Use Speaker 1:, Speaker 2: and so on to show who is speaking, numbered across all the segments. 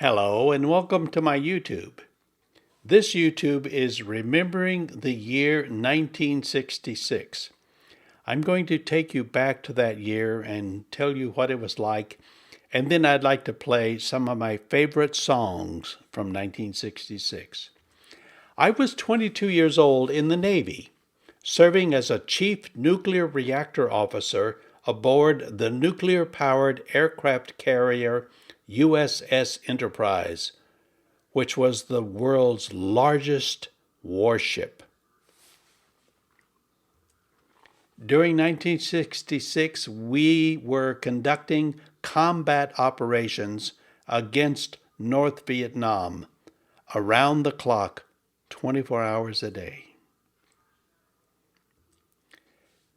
Speaker 1: Hello and welcome to my YouTube. This YouTube is remembering the year 1966. I'm going to take you back to that year and tell you what it was like, and then I'd like to play some of my favorite songs from 1966. I was 22 years old in the Navy, serving as a chief nuclear reactor officer aboard the nuclear-powered aircraft carrier USS Enterprise, which was the world's largest warship. During 1966, we were conducting combat operations against North Vietnam around the clock, 24 hours a day.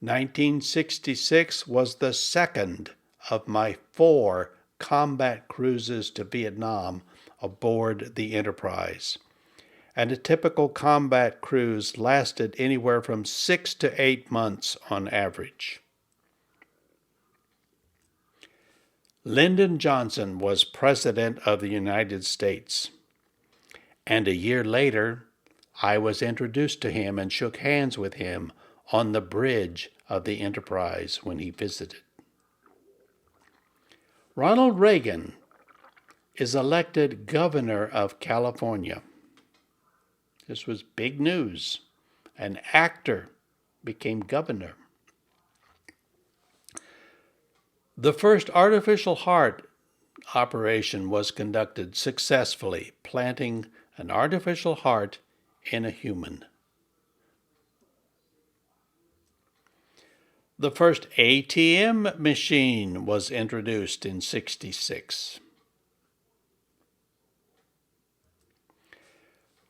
Speaker 1: 1966 was the second of my 4 combat cruises to Vietnam aboard the Enterprise. And a typical combat cruise lasted anywhere from 6 to 8 months on average. Lyndon Johnson was President of the United States. And a year later, I was introduced to him and shook hands with him on the bridge of the Enterprise when he visited. Ronald Reagan is elected governor of California. This was big news. An actor became governor. The first artificial heart operation was conducted successfully, planting an artificial heart in a human. The first ATM machine was introduced in '66.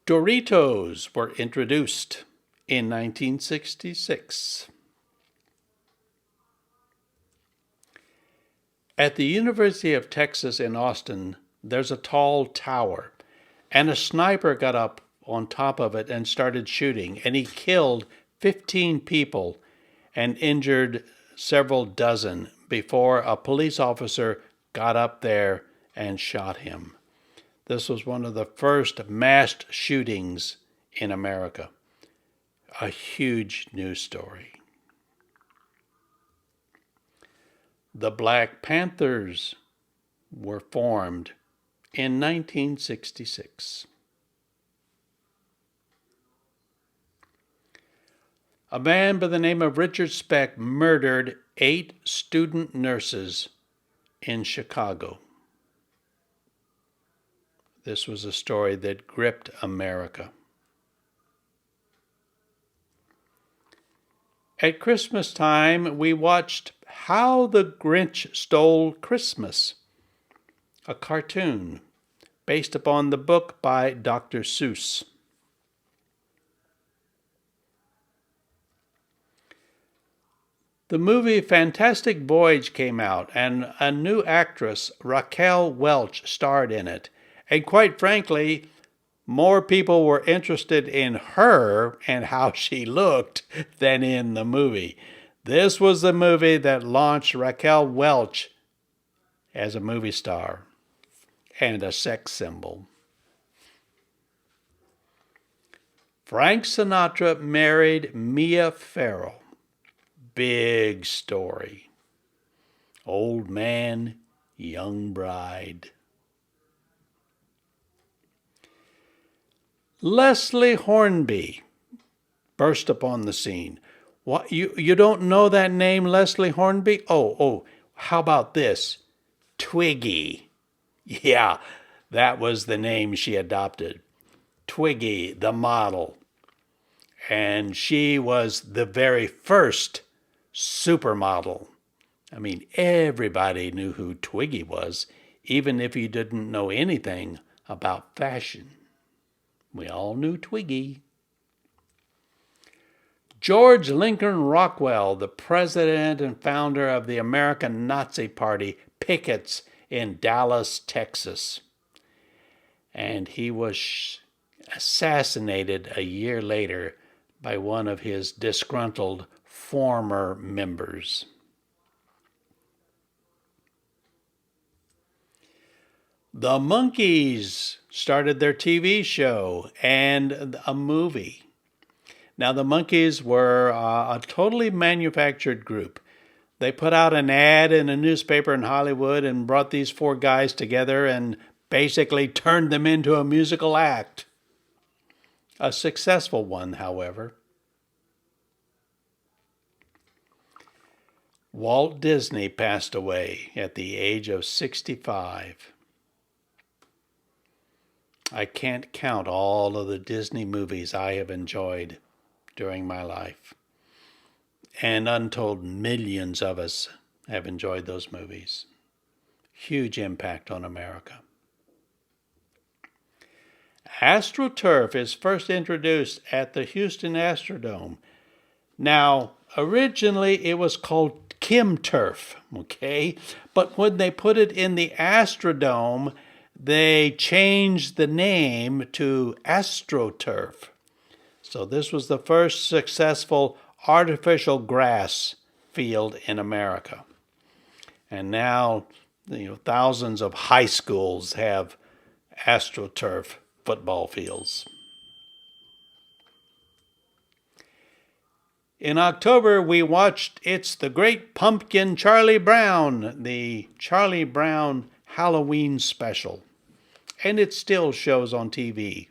Speaker 1: Doritos were introduced in 1966. At the University of Texas in Austin, there's a tall tower, and a sniper got up on top of it and started shooting, and he killed 15 people and injured several dozen before a police officer got up there and shot him. This was one of the first mass shootings in America. A huge news story. The Black Panthers were formed in 1966. A man by the name of Richard Speck murdered 8 student nurses in Chicago. This was a story that gripped America. At Christmas time, we watched How the Grinch Stole Christmas, a cartoon based upon the book by Dr. Seuss. The movie Fantastic Voyage came out, and a new actress, Raquel Welch, starred in it. And quite frankly, more people were interested in her and how she looked than in the movie. This was the movie that launched Raquel Welch as a movie star and a sex symbol. Frank Sinatra married Mia Farrow. Big story. Old man, young bride. Leslie Hornby burst upon the scene. What, you don't know that name, Leslie Hornby? Oh, how about this? Twiggy. Yeah, that was the name she adopted. Twiggy, the model. And she was the very first supermodel. I mean, everybody knew who Twiggy was, even if you didn't know anything about fashion. We all knew Twiggy. George Lincoln Rockwell, the president and founder of the American Nazi Party, pickets in Dallas, Texas. And he was assassinated a year later by one of his disgruntled former members. The Monkees started their TV show and a movie. Now, the Monkees were a totally manufactured group. They put out an ad in a newspaper in Hollywood and brought these four guys together and basically turned them into a musical act. A successful one, however. Walt Disney passed away at the age of 65. I can't count all of the Disney movies I have enjoyed during my life. And untold millions of us have enjoyed those movies. Huge impact on America. AstroTurf is first introduced at the Houston Astrodome. Now, originally it was called ChemTurf, okay? But when they put it in the Astrodome, they changed the name to AstroTurf. So this was the first successful artificial grass field in America. And now, thousands of high schools have AstroTurf football fields. In October, we watched It's the Great Pumpkin Charlie Brown, the Charlie Brown Halloween special. And it still shows on TV.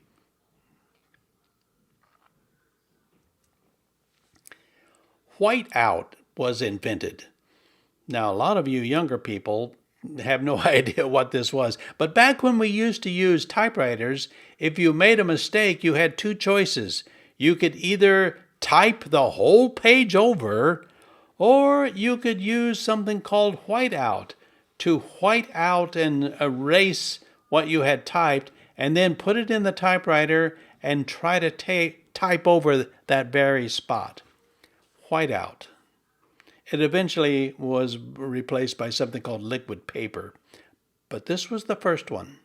Speaker 1: Whiteout was invented. Now, a lot of you younger people have no idea what this was. But back when we used to use typewriters, if you made a mistake, you had two choices. You could either type the whole page over, or you could use something called whiteout to white out and erase what you had typed, and then put it in the typewriter and try to type over that very spot. Whiteout. It eventually was replaced by something called liquid paper, but this was the first one.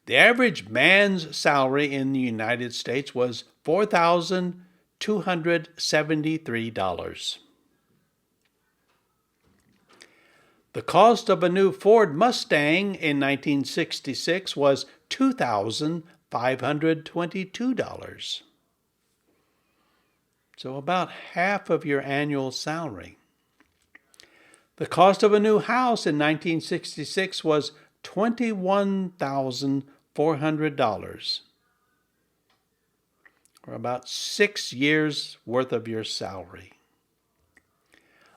Speaker 1: The average man's salary in the United States was $4,273. The cost of a new Ford Mustang in 1966 was $2,522. So about half of your annual salary. The cost of a new house in 1966 was $21,400, or about 6 years' worth of your salary.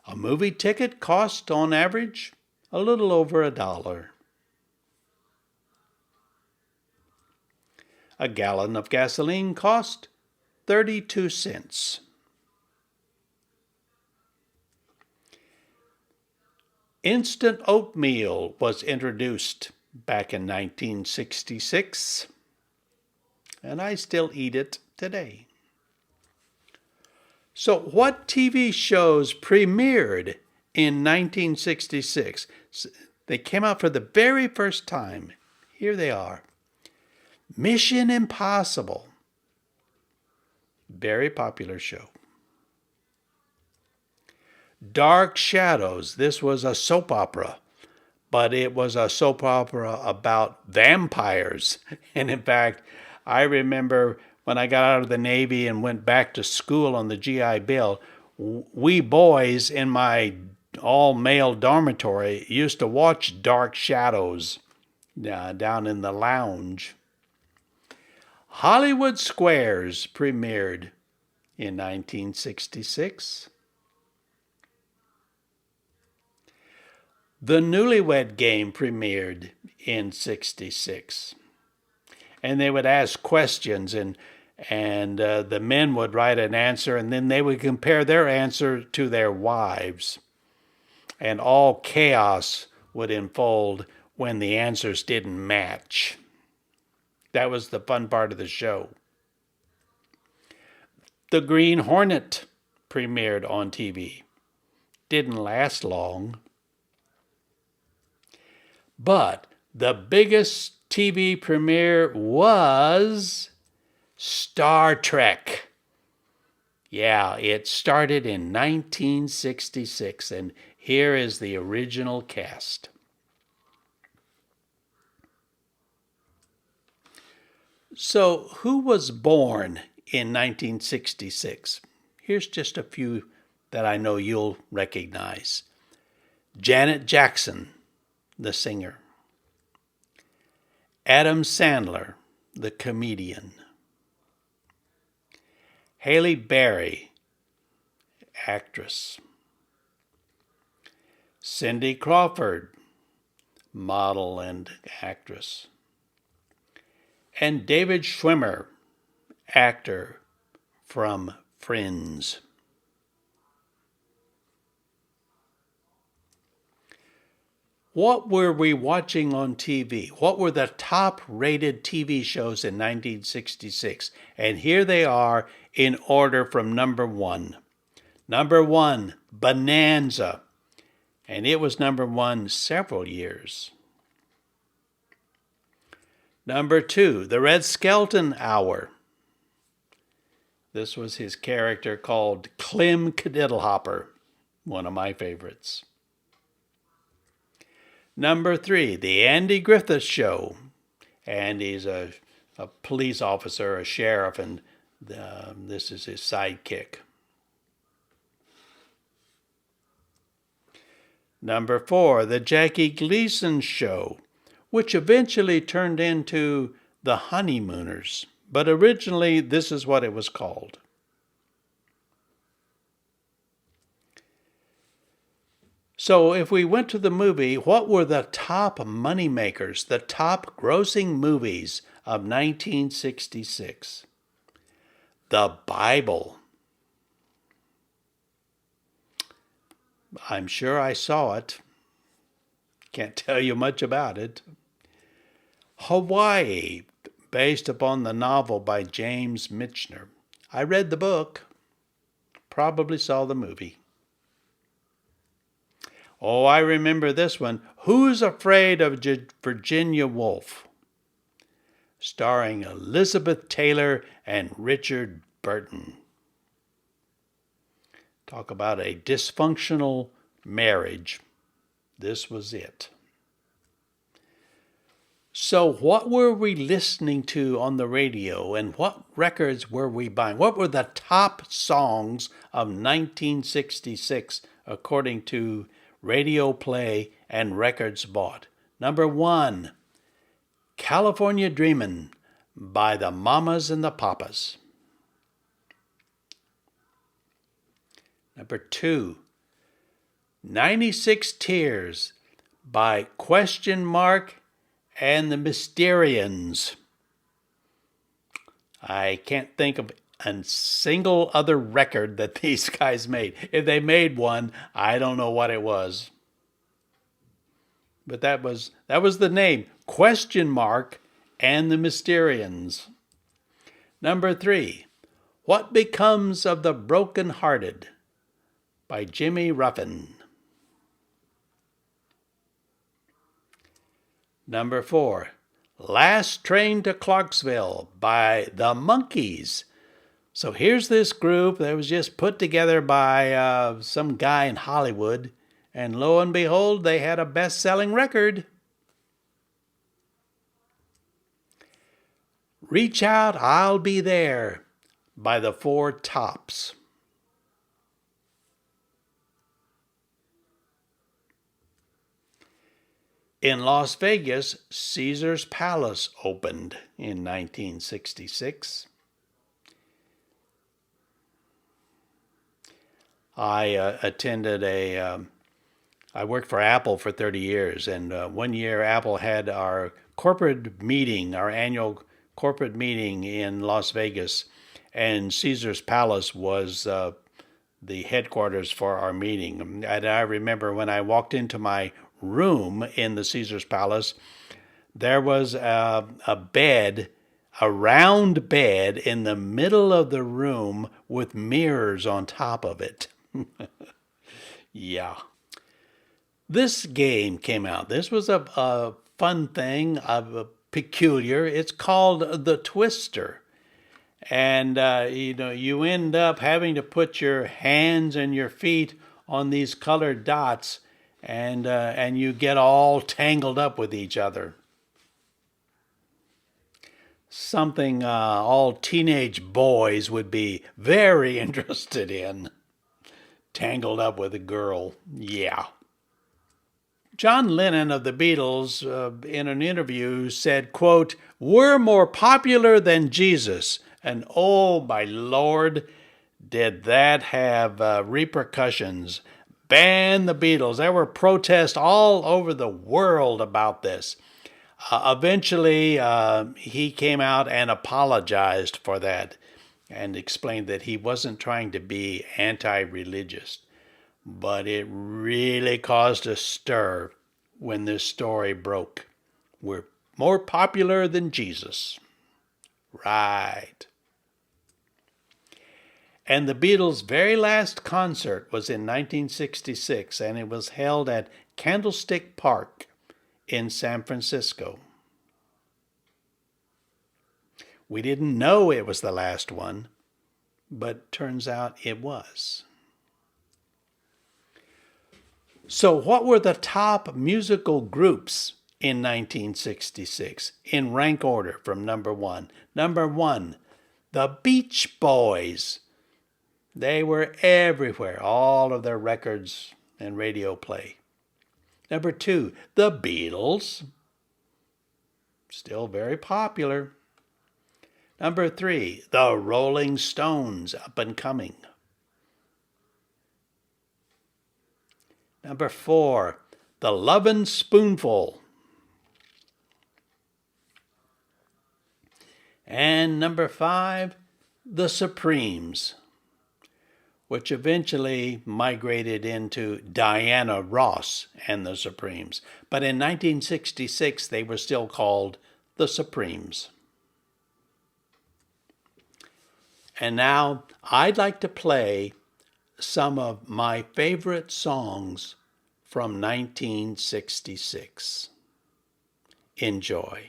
Speaker 1: A movie ticket cost, on average, a little over $1. A gallon of gasoline cost 32 cents. Instant oatmeal was introduced back in 1966, and I still eat it today. So what TV shows premiered in 1966? They came out for the very first time. Here they are. Mission Impossible. Very popular show. Dark Shadows. This was a soap opera, but it was a soap opera about vampires. And in fact, I remember when I got out of the Navy and went back to school on the GI Bill, we boys in my all-male dormitory used to watch Dark Shadows down in the lounge. Hollywood Squares premiered in 1966. The Newlywed Game premiered in 66. And they would ask questions, and the men would write an answer, and then they would compare their answer to their wives. And all chaos would unfold when the answers didn't match. That was the fun part of the show. The Green Hornet premiered on TV. Didn't last long. But the biggest TV premiere was Star Trek. Yeah, it started in 1966, and here is the original cast. So, who was born in 1966? Here's just a few that I know you'll recognize. Janet Jackson, the singer. Adam Sandler, the comedian. Halle Berry, actress. Cindy Crawford, model and actress. And David Schwimmer, actor from Friends. What were we watching on TV? What were the top-rated TV shows in 1966? And here they are in order from number one. Number one, Bonanza. And it was number one several years. Number two, The Red Skelton Hour. This was his character called Clem Kadiddlehopper, one of my favorites. Number three, The Andy Griffith Show. Andy's a police officer, a sheriff, and this is his sidekick. Number four, The Jackie Gleason Show, which eventually turned into The Honeymooners. But originally, this is what it was called. So if we went to the movie, what were the top money makers, the top grossing movies of 1966? The Bible. I'm sure I saw it. Can't tell you much about it. Hawaii, based upon the novel by James Michener. I read the book, probably saw the movie. Oh, I remember this one. Who's Afraid of Virginia Woolf? Starring Elizabeth Taylor and Richard Burton. Talk about a dysfunctional marriage. This was it. So what were we listening to on the radio, and what records were we buying? What were the top songs of 1966 according to Radio Play and Records Bought? Number one, California Dreamin' by the Mamas and the Papas. Number two, 96 Tears by Question Mark and the Mysterians. I can't think of a single other record that these guys made. If they made one, I don't know what it was. But that was the name, Question Mark and the Mysterians. Number three, What Becomes of the Broken Hearted by Jimmy Ruffin. Number four, Last Train to Clarksville by the Monkees. So here's this group that was just put together by some guy in Hollywood, and lo and behold, they had a best-selling record. Reach Out, I'll Be There by the Four Tops. In Las Vegas, Caesar's Palace opened in 1966. I worked for Apple for 30 years, and one year Apple had our corporate meeting, our annual corporate meeting in Las Vegas, and Caesar's Palace was the headquarters for our meeting. And I remember when I walked into my room in the Caesar's Palace, there was a bed, a round bed in the middle of the room with mirrors on top of it. Yeah. This game came out. This was a fun thing, peculiar. It's called the Twister. And, you end up having to put your hands and your feet on these colored dots, and you get all tangled up with each other. something all teenage boys would be very interested in. Tangled up with a girl, yeah. John Lennon of the Beatles, in an interview, said, quote, "We're more popular than Jesus." And oh, my Lord, did that have repercussions. Ban the Beatles. There were protests all over the world about this. Eventually, he came out and apologized for that and explained that he wasn't trying to be anti-religious. But it really caused a stir when this story broke. We're more popular than Jesus. Right. And the Beatles' very last concert was in 1966, and it was held at Candlestick Park in San Francisco. We didn't know it was the last one, but turns out it was. So what were the top musical groups in 1966 in rank order from number one? Number one, the Beach Boys. They were everywhere, all of their records and radio play. Number two, the Beatles. Still very popular. Number three, the Rolling Stones, up and coming. Number four, the Lovin' Spoonful. And number five, the Supremes, which eventually migrated into Diana Ross and the Supremes. But in 1966, they were still called the Supremes. And now I'd like to play some of my favorite songs from 1966. Enjoy.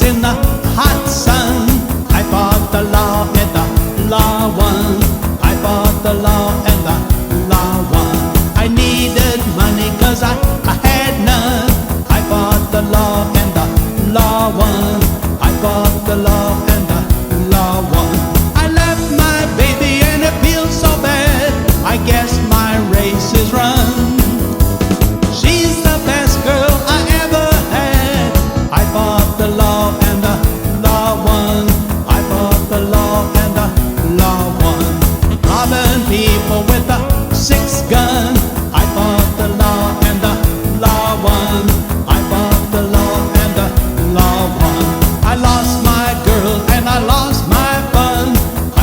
Speaker 2: In the hot sun, I fought the law and the law won. I fought the law and the law won. I needed money 'cause I had none. I fought the law and the law won. I fought the law and the law won. I left my baby and it feels so bad. I guess my race is run. She's the best girl I ever had. I fought the law and the law won. I fought the law and the law won. Robbing people with a 6-gun. I fought the law and the law won. I fought the law and the law won. I lost my girl and I lost my fun.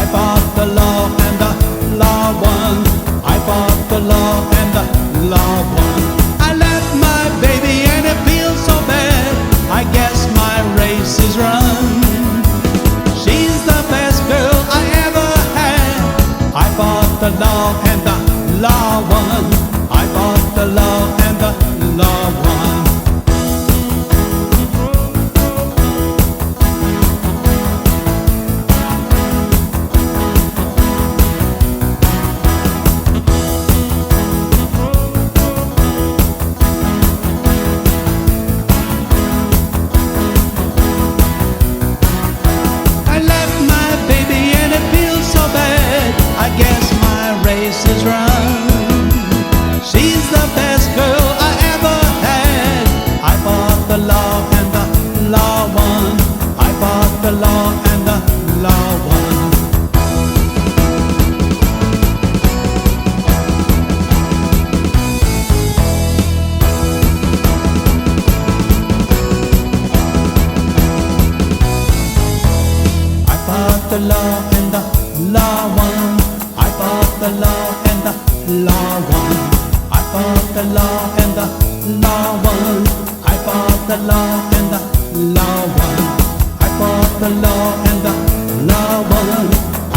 Speaker 2: I fought the law and the law won. I fought the law and the law won. I left my baby and it feels so bad. I guess my race is run. She's the best girl I ever had. I fought the law and the law won. I fought the law and the law won. I left my baby and it feels so bad. I guess my race is run. She's the best girl I ever had. I fought the law and the law won. I fought the law and the law won. I fought the law and the law won. I fought the law and the law won. I fought the law and the law won. I fought the law and the law won. I fought the law and the law won. I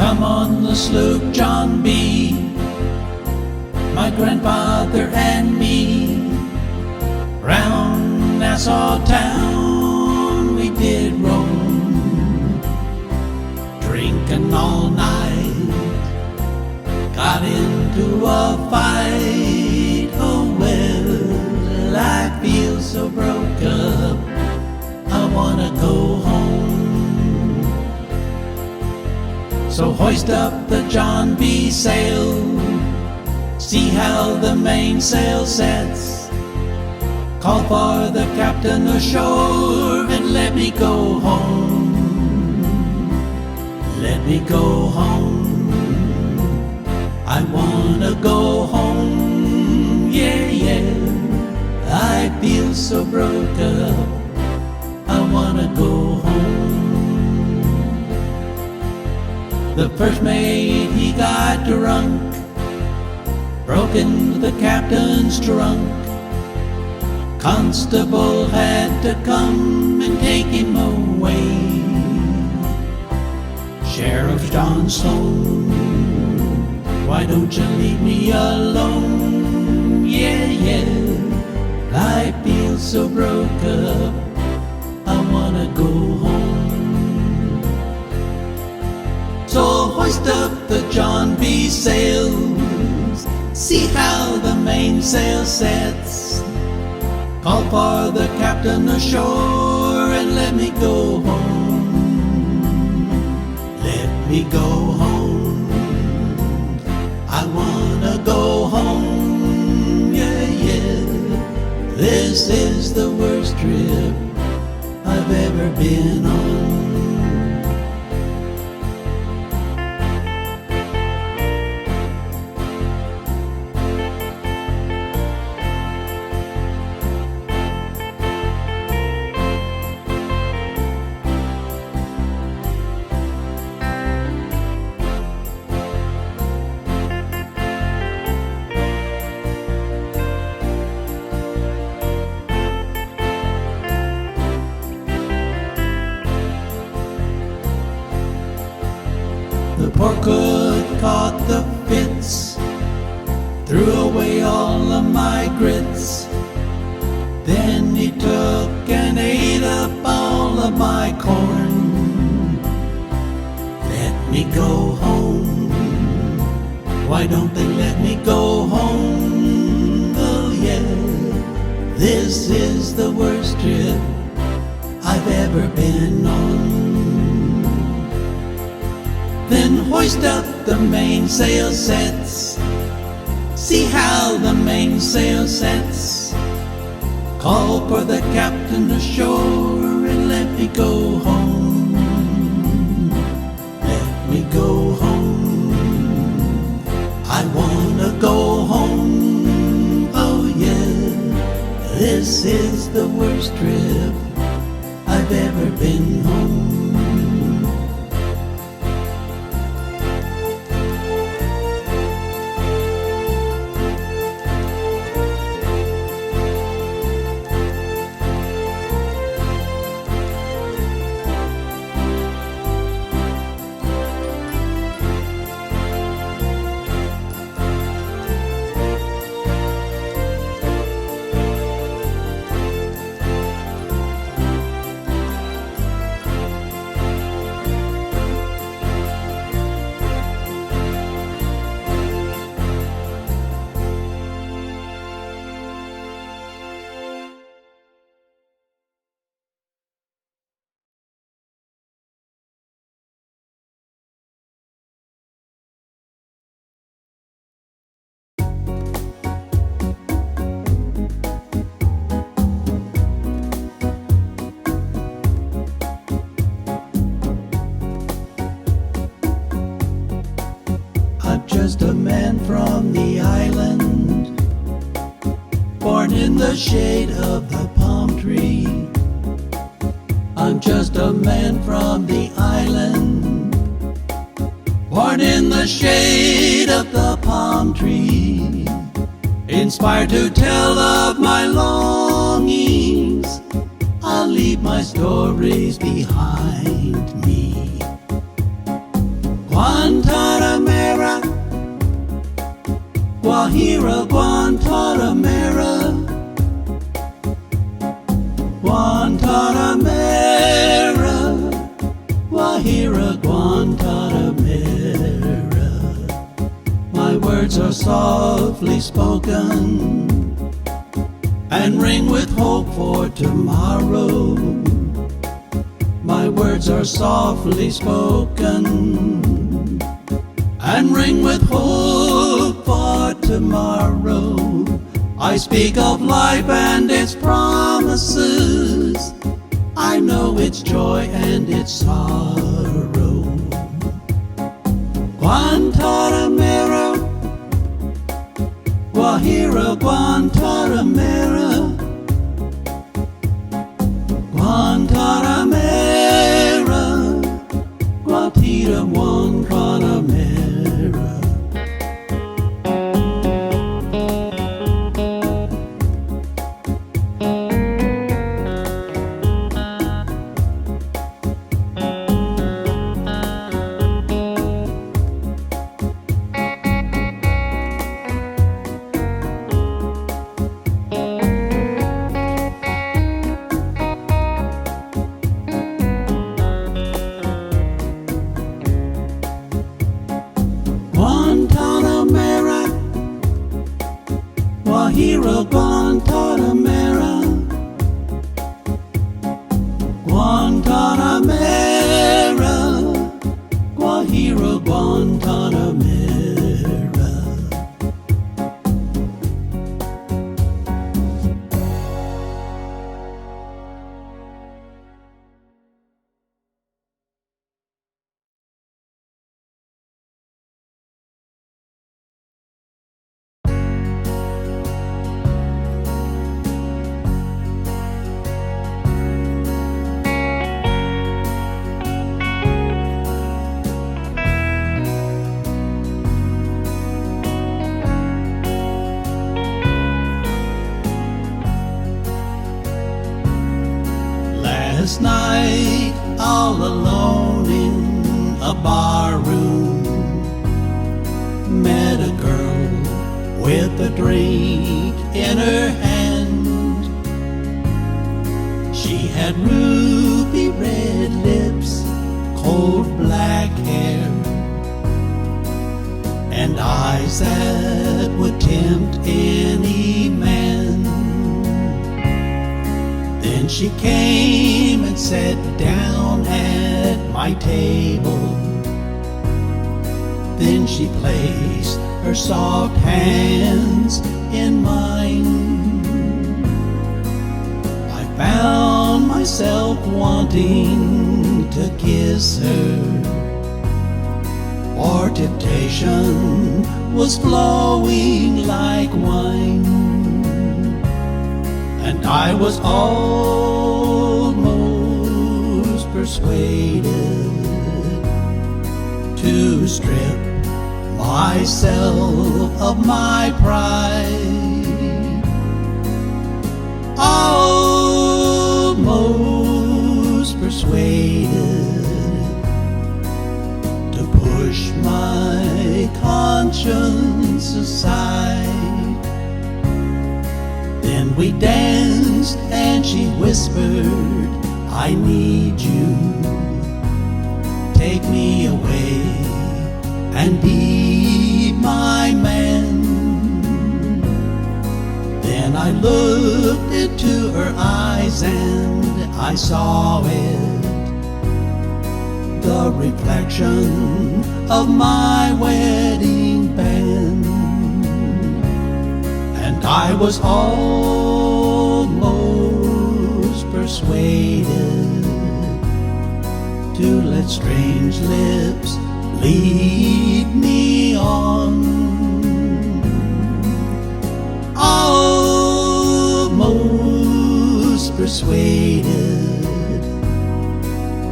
Speaker 2: come on the Sloop John B, my grandfather and me. Round Nassau town we did roam, drinking all night, got into a fight. Oh well, I feel so broke up, I wanna go home. So hoist up the John B sail, see how the mainsail sets, call for the captain ashore and let me go home. Let me go home. I wanna go home. Yeah, yeah. I feel so broke up, I wanna go home. The first mate, he got drunk, broke into the captain's trunk. Constable had to come and take him away. Sheriff Johnstone, why don't you leave me alone? Yeah, yeah, I feel so broke up, I wanna go home. So hoist up the John B sails, see how the mainsail sets, call for the captain ashore and let me go home. Let me go home. I wanna go home. Yeah, yeah. This is the worst trip I've ever been on. The poor cook caught the fits, threw away all of my grits. Then he took and ate up all of my corn. Let me go home. Why don't they let me go home? Oh yeah, this is the worst trip I've ever been on. Then hoist up the mainsail sets, see how the mainsail sets, call for the captain ashore and let me go home. Let me go home. I wanna go home. Oh yeah, this is the worst trip I've ever been home. Just a man from the island, born in the shade of the palm tree. I'm just a man from the island, born in the shade of the palm tree. Inspired to tell of my longings, I'll leave my stories behind me. Guantanamera, Guajira, Guantanamera, Guantanamera, Guajira, Guantanamera. My words are softly spoken and ring with hope for tomorrow. My words are softly spoken and ring with hope for tomorrow. I speak of life and its promises. I know its joy and its sorrow. Guantanamera, Guajira, Guantanamera, Guantanamera, Guajira, Guantanamera. Guantanamera, Guajira, Guantanamera, Guantanamera, Guajira, Guantanamera. Last night, all alone in a bar room, met a girl with a drink in her hand. She had ruby red lips, cold black hair, and eyes that would tempt any man. Then she came and sat down at my table. Then she placed her soft hands in mine. I found myself wanting to kiss her, for temptation was flowing like wine. And I was almost persuaded to strip myself of my pride. Almost persuaded to push my conscience aside. Then we danced and she whispered, I need you. Take me away and be my man. Then I looked into her eyes and I saw it, the reflection of my wedding band. And I was almost persuaded to let strange lips lead me on. Almost persuaded,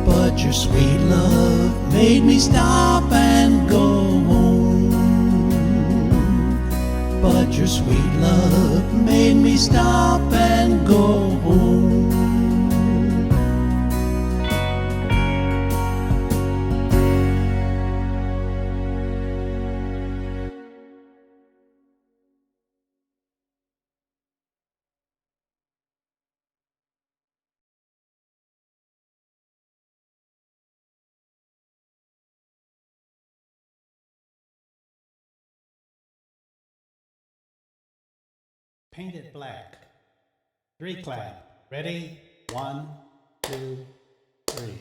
Speaker 2: but your sweet love made me stop and go home. But your sweet love made me stop and go home. paint it black. 3 clap. Ready? 1, 2, 3.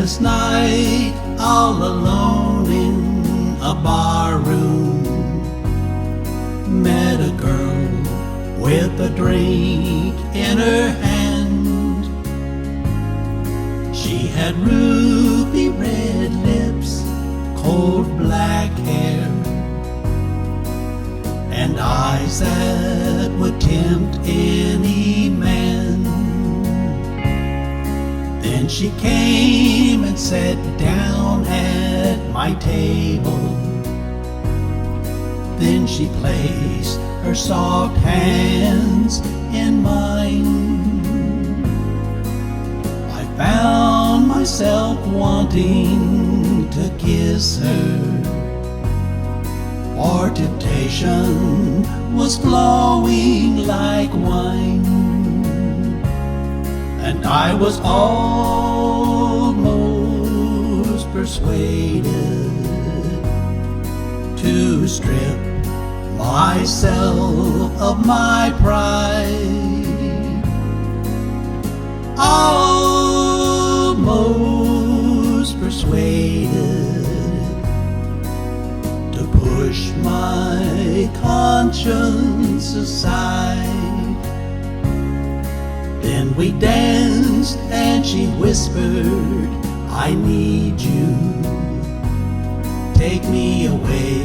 Speaker 3: Last night, all alone in a bar room, met a girl with a drink in her hand. She had ruby red lips, cold black hair, and eyes that would tempt any man. Then she came and sat down at my table. Then she placed her soft hands in mine. I found myself wanting to kiss her, for temptation was flowing like wine, and I was almost persuaded to strip myself of my pride. Almost persuaded to push my conscience aside. Then we danced and she whispered, I need you, take me away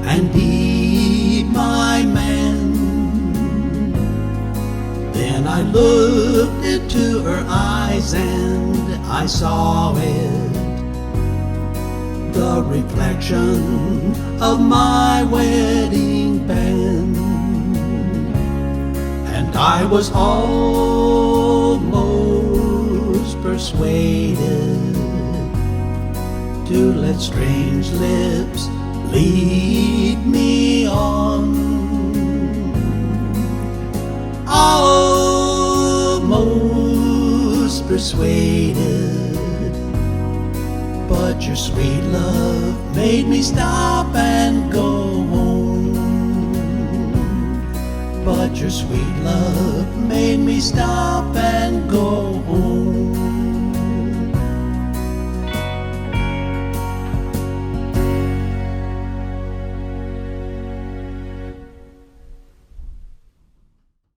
Speaker 3: and be my man. Then I looked into her eyes and I saw it, the reflection of my wedding band. And I was almost persuaded to let strange lips lead me on. Almost persuaded, but your sweet love made me stop and go home. But your sweet love made me stop and go home.